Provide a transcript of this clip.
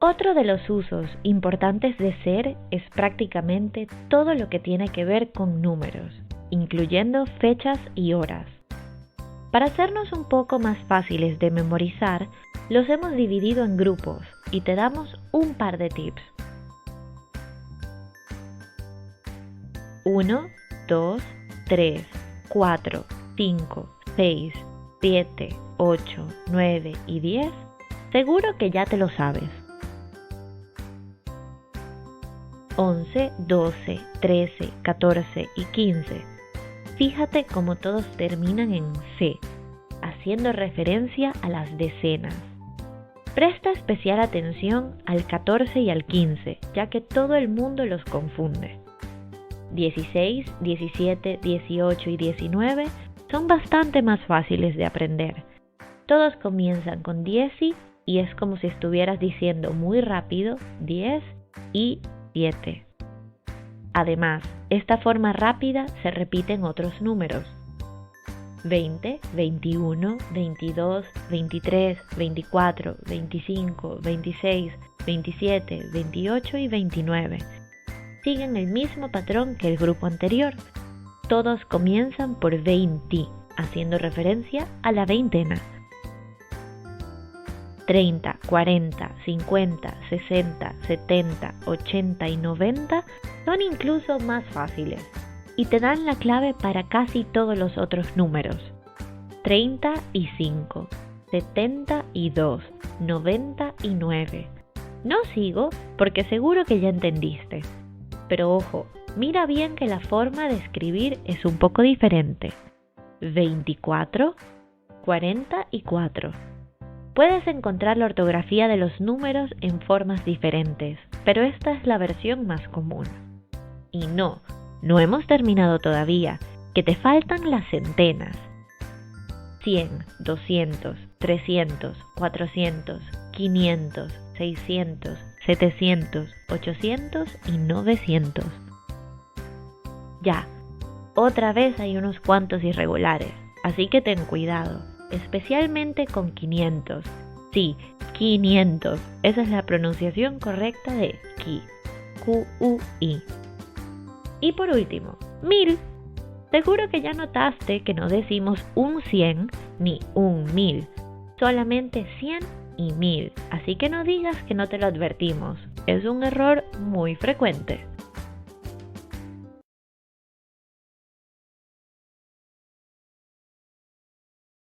Otro de los usos importantes de ser es prácticamente todo lo que tiene que ver con números, incluyendo fechas y horas. Para hacernos un poco más fáciles de memorizar, los hemos dividido en grupos y te damos un par de tips. 1, 2, 3, 4, 5, 6, 7, 8, 9 y 10. Seguro que ya te lo sabes. 11, 12, 13, 14 y 15. Fíjate cómo todos terminan en C, haciendo referencia a las decenas. Presta especial atención al 14 y al 15, ya que todo el mundo los confunde. 16, 17, 18 y 19 son bastante más fáciles de aprender. Todos comienzan con 10 y es como si estuvieras diciendo muy rápido 10 y 7. Además, esta forma rápida se repite en otros números. 20, 21, 22, 23, 24, 25, 26, 27, 28 y 29. Siguen el mismo patrón que el grupo anterior. Todos comienzan por 20, haciendo referencia a la veintena. 30, 40, 50, 60, 70, 80 y 90 son incluso más fáciles y te dan la clave para casi todos los otros números. 35, 72, 99. No sigo porque seguro que ya entendiste. Pero ojo, mira bien que la forma de escribir es un poco diferente. 24, 44. Puedes encontrar la ortografía de los números en formas diferentes, pero esta es la versión más común. Y no hemos terminado todavía, que te faltan las centenas. 100, 200, 300, 400, 500, 600, 700, 800 y 900. Ya, otra vez hay unos cuantos irregulares, así que ten cuidado, especialmente con 500. Sí, 500, esa es la pronunciación correcta de Ki, Q-U-I. Y por último, 1000. Seguro que ya notaste que no decimos un 100 ni un 1000, solamente 100 y 1000, así que no digas que no te lo advertimos, es un error muy frecuente.